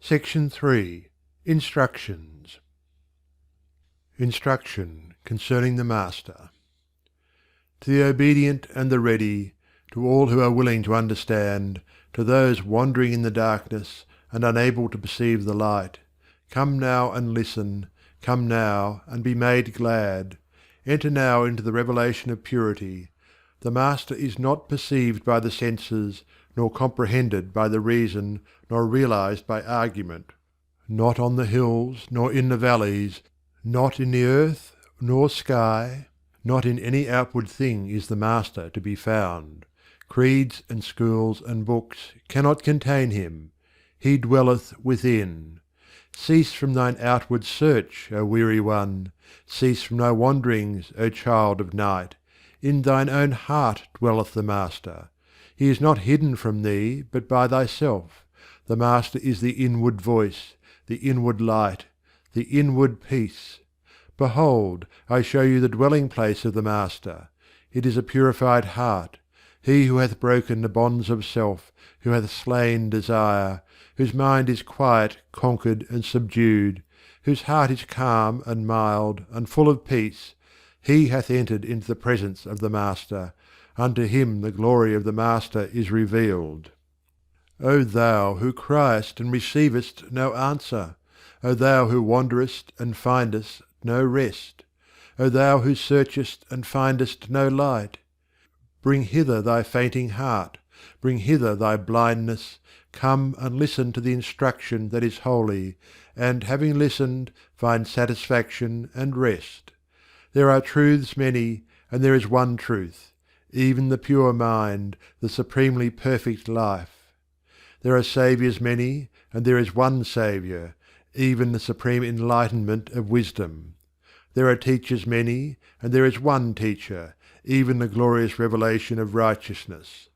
Section 3. Instructions. Instruction concerning the Master. To the obedient and the ready, to all who are willing to understand, to those wandering in the darkness and unable to perceive the light, come now and listen, come now and be made glad, enter now into the revelation of purity. The Master is not perceived by the senses, nor comprehended by the reason, nor realized by argument. Not on the hills, nor in the valleys, not in the earth, nor sky, not in any outward thing is the Master to be found. Creeds and schools and books cannot contain him. He dwelleth within. Cease from thine outward search, O weary one. Cease from thy wanderings, O child of night. In thine own heart dwelleth the Master. He is not hidden from thee, but by thyself. The Master is the inward voice, the inward light, the inward peace. Behold, I show you the dwelling place of the Master. It is a purified heart. He who hath broken the bonds of self, who hath slain desire, whose mind is quiet, conquered, and subdued, whose heart is calm and mild and full of peace, he hath entered into the presence of the Master. Unto him the glory of the Master is revealed. O thou who criest and receivest no answer! O thou who wanderest and findest no rest! O thou who searchest and findest no light! Bring hither thy fainting heart, bring hither thy blindness, come and listen to the instruction that is holy, and having listened, find satisfaction and rest. There are truths many, and there is one truth, even the pure mind, the supremely perfect life. There are saviours many, and there is one Saviour, even the supreme enlightenment of wisdom. There are teachers many, and there is one Teacher, even the glorious revelation of righteousness.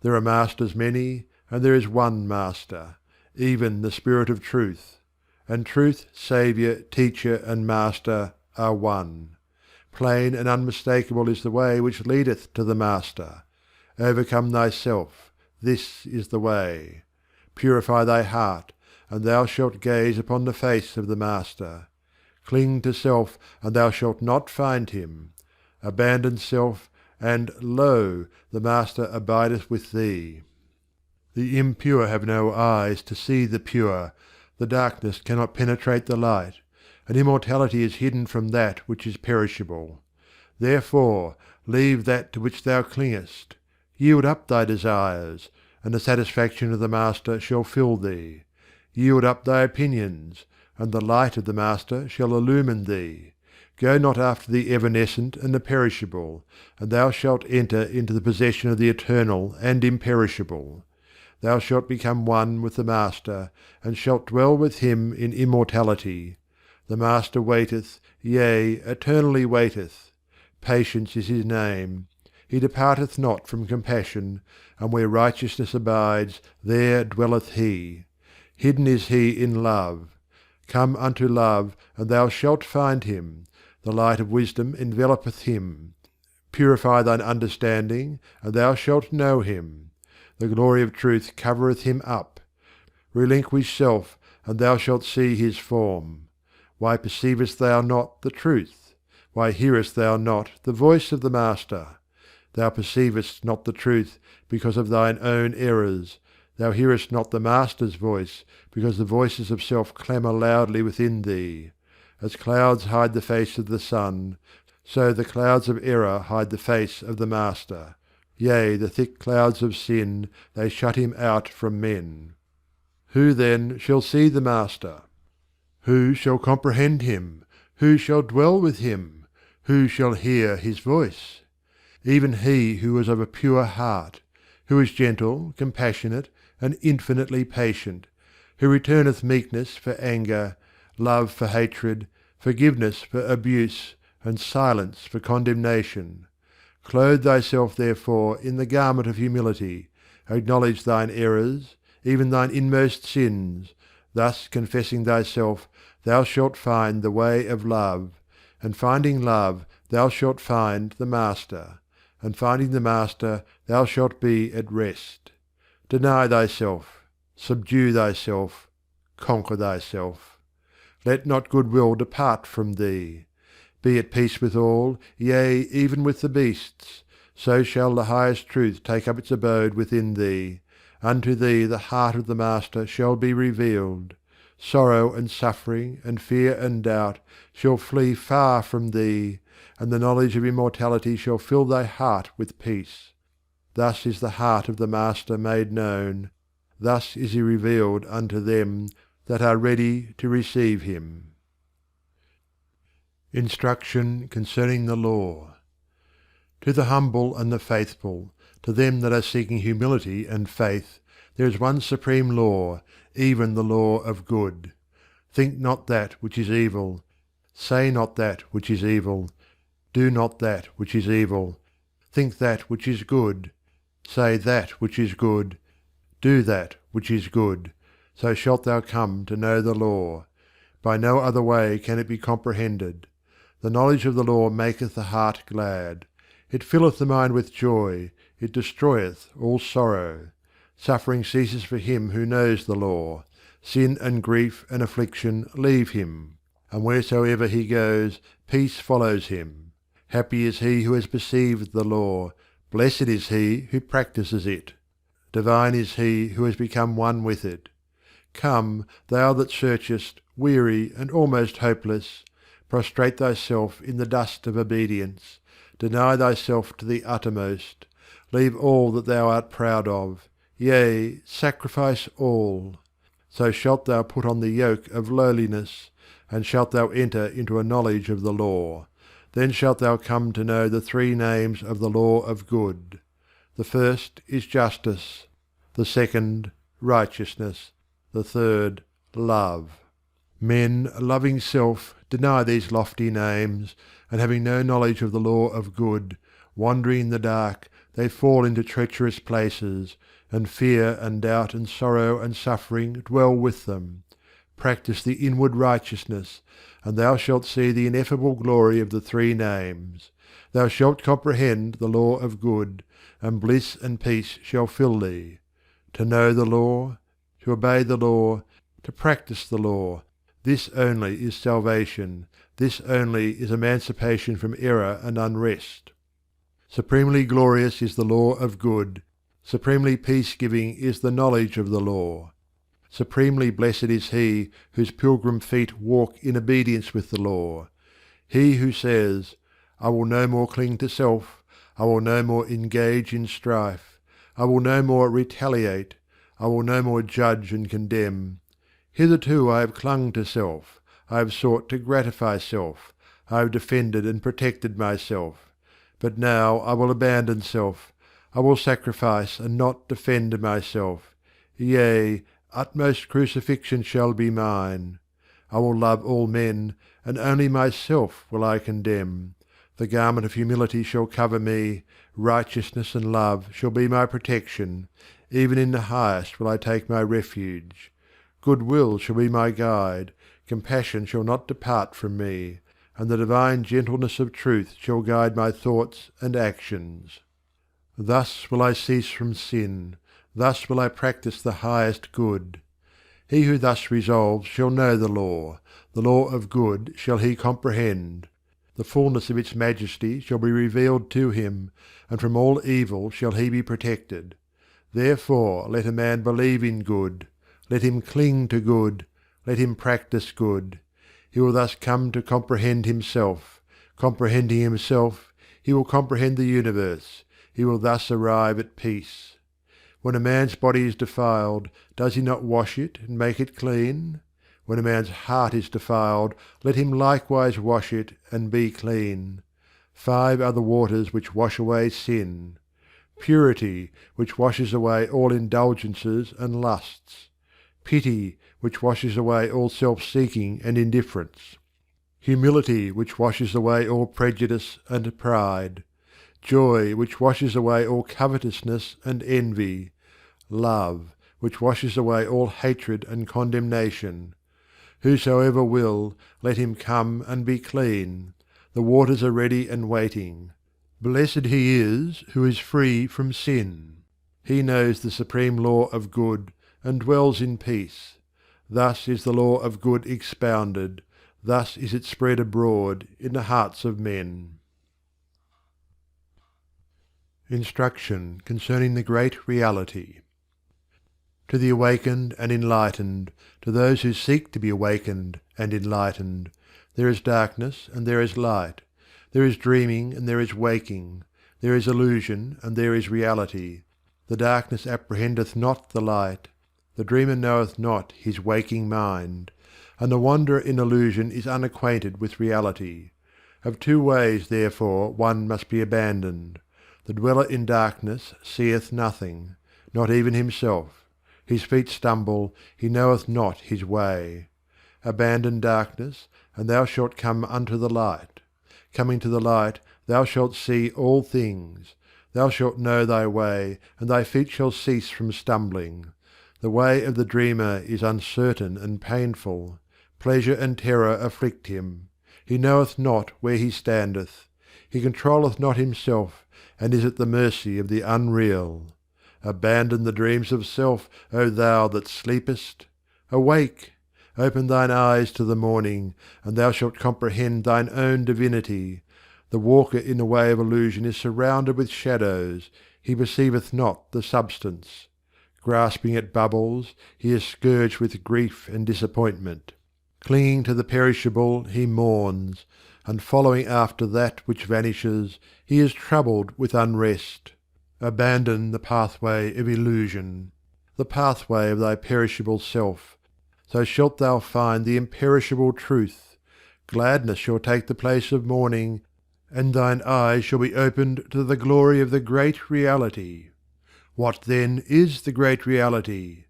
There are masters many, and there is one Master, even the Spirit of truth. And truth, Saviour, Teacher, and Master are one. Plain and unmistakable is the way which leadeth to the Master. Overcome thyself, this is the way. Purify thy heart, and thou shalt gaze upon the face of the Master. Cling to self, and thou shalt not find him. Abandon self, and lo, the Master abideth with thee. The impure have no eyes to see the pure, the darkness cannot penetrate the light, and immortality is hidden from that which is perishable. Therefore, leave that to which thou clingest. Yield up thy desires, and the satisfaction of the Master shall fill thee. Yield up thy opinions, and the light of the Master shall illumine thee. Go not after the evanescent and the perishable, and thou shalt enter into the possession of the eternal and imperishable. Thou shalt become one with the Master, and shalt dwell with him in immortality. The Master waiteth, yea, eternally waiteth. Patience is his name. He departeth not from compassion, and where righteousness abides, there dwelleth he. Hidden is he in love. Come unto love, and thou shalt find him. The light of wisdom envelopeth him. Purify thine understanding, and thou shalt know him. The glory of truth covereth him up. Relinquish self, and thou shalt see his form. Why perceivest thou not the truth? Why hearest thou not the voice of the Master? Thou perceivest not the truth because of thine own errors. Thou hearest not the Master's voice, because the voices of self clamour loudly within thee. As clouds hide the face of the sun, so the clouds of error hide the face of the Master. Yea, the thick clouds of sin, they shut him out from men. Who then shall see the Master? Who shall comprehend him? Who shall dwell with him? Who shall hear his voice? Even he who is of a pure heart, who is gentle, compassionate, and infinitely patient, who returneth meekness for anger, love for hatred, forgiveness for abuse, and silence for condemnation. Clothe thyself therefore in the garment of humility, acknowledge thine errors, even thine inmost sins. Thus confessing thyself, thou shalt find the way of love, and finding love, thou shalt find the Master, and finding the Master, thou shalt be at rest. Deny thyself, subdue thyself, conquer thyself. Let not goodwill depart from thee. Be at peace with all, yea, even with the beasts, so shall the highest truth take up its abode within thee. Unto thee the heart of the Master shall be revealed. Sorrow and suffering and fear and doubt shall flee far from thee, and the knowledge of immortality shall fill thy heart with peace. Thus is the heart of the Master made known. Thus is he revealed unto them that are ready to receive him. Instruction concerning the Law. To the humble and the faithful, to them that are seeking humility and faith, there is one supreme law, even the law of good. Think not that which is evil. Say not that which is evil. Do not that which is evil. Think that which is good. Say that which is good. Do that which is good. So shalt thou come to know the law. By no other way can it be comprehended. The knowledge of the law maketh the heart glad. It filleth the mind with joy. It destroyeth all sorrow. Suffering ceases for him who knows the law. Sin and grief and affliction leave him. And wheresoever he goes, peace follows him. Happy is he who has perceived the law. Blessed is he who practises it. Divine is he who has become one with it. Come, thou that searchest, weary and almost hopeless, prostrate thyself in the dust of obedience. Deny thyself to the uttermost. Leave all that thou art proud of. Yea, sacrifice all. So shalt thou put on the yoke of lowliness, and shalt thou enter into a knowledge of the law. Then shalt thou come to know the three names of the law of good. The first is justice, the second, righteousness, the third, love. Men, loving self, deny these lofty names, and having no knowledge of the law of good, wandering in the dark, they fall into treacherous places, and fear and doubt and sorrow and suffering dwell with them. Practice the inward righteousness, and thou shalt see the ineffable glory of the three names. Thou shalt comprehend the law of good, and bliss and peace shall fill thee. To know the law, to obey the law, to practice the law, this only is salvation, this only is emancipation from error and unrest. Supremely glorious is the law of good, supremely peace-giving is the knowledge of the law. Supremely blessed is he whose pilgrim feet walk in obedience with the law. He who says, I will no more cling to self, I will no more engage in strife, I will no more retaliate, I will no more judge and condemn. Hitherto I have clung to self, I have sought to gratify self, I have defended and protected myself. But now I will abandon self, I will sacrifice and not defend myself. Yea, utmost crucifixion shall be mine. I will love all men, and only myself will I condemn. The garment of humility shall cover me, righteousness and love shall be my protection, even in the highest will I take my refuge. Goodwill shall be my guide, compassion shall not depart from me, and the divine gentleness of truth shall guide my thoughts and actions. Thus will I cease from sin, thus will I practice the highest good. He who thus resolves shall know the law of good shall he comprehend. The fullness of its majesty shall be revealed to him, and from all evil shall he be protected. Therefore let a man believe in good, let him cling to good, let him practice good. He will thus come to comprehend himself. Comprehending himself, he will comprehend the universe. He will thus arrive at peace. When a man's body is defiled, does he not wash it and make it clean? When a man's heart is defiled, let him likewise wash it and be clean. 5 are the waters which wash away sin: purity, which washes away all indulgences and lusts; pity, which washes away all self-seeking and indifference; humility, which washes away all prejudice and pride; joy, which washes away all covetousness and envy; love, which washes away all hatred and condemnation. Whosoever will, let him come and be clean. The waters are ready and waiting. Blessed he is who is free from sin. He knows the supreme law of good, and dwells in peace. Thus is the law of good expounded, thus is it spread abroad in the hearts of men. Instruction concerning the Great Reality. To the awakened and enlightened, to those who seek to be awakened and enlightened, there is darkness and there is light, there is dreaming and there is waking, there is illusion and there is reality. The darkness apprehendeth not the light, the dreamer knoweth not his waking mind, and the wanderer in illusion is unacquainted with reality. Of two ways, therefore, one must be abandoned. The dweller in darkness seeth nothing, not even himself. His feet stumble, he knoweth not his way. Abandon darkness, and thou shalt come unto the light. Coming to the light, thou shalt see all things. Thou shalt know thy way, and thy feet shall cease from stumbling. The way of the dreamer is uncertain and painful. Pleasure and terror afflict him. He knoweth not where he standeth. He controlleth not himself, and is at the mercy of the unreal. Abandon the dreams of self, O thou that sleepest! Awake! Open thine eyes to the morning, and thou shalt comprehend thine own divinity. The walker in the way of illusion is surrounded with shadows, he perceiveth not the substance. Grasping at bubbles, he is scourged with grief and disappointment. Clinging to the perishable, he mourns, and following after that which vanishes, he is troubled with unrest. Abandon the pathway of illusion, the pathway of thy perishable self, so shalt thou find the imperishable truth. Gladness shall take the place of mourning, and thine eyes shall be opened to the glory of the Great Reality. What then is the Great Reality?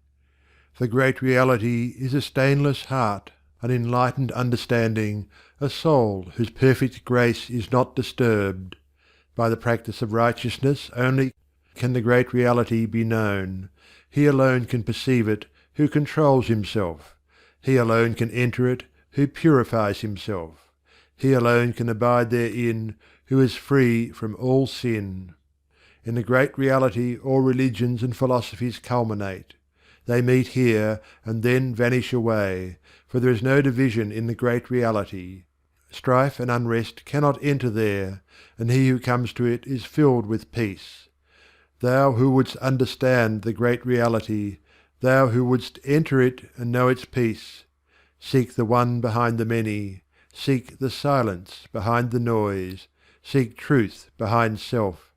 The Great Reality is a stainless heart, an enlightened understanding, a soul whose perfect grace is not disturbed. By the practice of righteousness only can the Great Reality be known. He alone can perceive it who controls himself. He alone can enter it who purifies himself. He alone can abide therein who is free from all sin. In the Great Reality all religions and philosophies culminate. They meet here and then vanish away, for there is no division in the Great Reality. Strife and unrest cannot enter there, and he who comes to it is filled with peace. Thou who wouldst understand the Great Reality, thou who wouldst enter it and know its peace, seek the one behind the many, seek the silence behind the noise, seek truth behind self,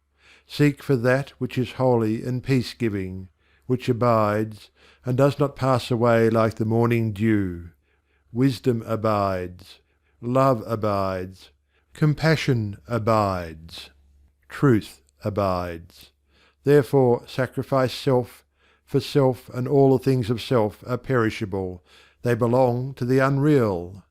seek for that which is holy and peace-giving, which abides, and does not pass away like the morning dew. Wisdom abides, love abides, compassion abides, truth abides. Therefore sacrifice self, for self and all the things of self are perishable, they belong to the unreal.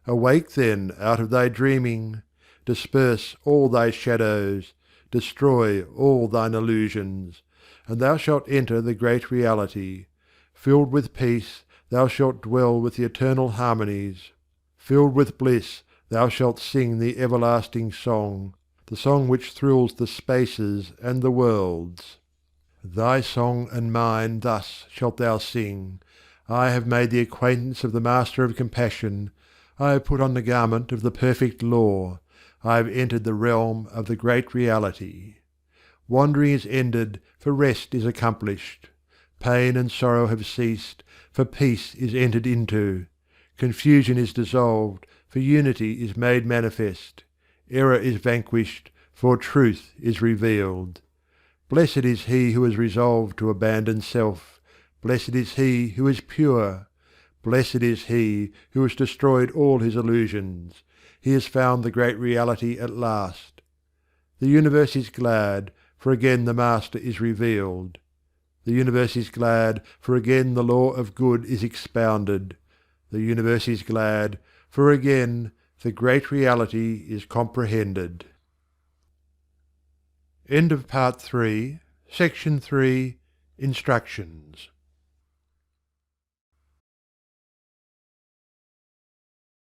Awake then out of thy dreaming, disperse all thy shadows, destroy all thine illusions, and thou shalt enter the Great Reality. Filled with peace, thou shalt dwell with the eternal harmonies. Filled with bliss, thou shalt sing the everlasting song, the song which thrills the spaces and the worlds. Thy song and mine thus shalt thou sing: I have made the acquaintance of the Master of Compassion, I have put on the garment of the perfect law, I have entered the realm of the Great Reality. Wandering is ended, for rest is accomplished. Pain and sorrow have ceased, for peace is entered into. Confusion is dissolved, for unity is made manifest. Error is vanquished, for truth is revealed. Blessed is he who is resolved to abandon self. Blessed is he who is pure. Blessed is he who has destroyed all his illusions. He has found the Great Reality at last. The universe is glad, for again the Master is revealed. The universe is glad, for again the law of good is expounded. The universe is glad, for again the Great Reality is comprehended. End of Part 3, Section 3, Instructions.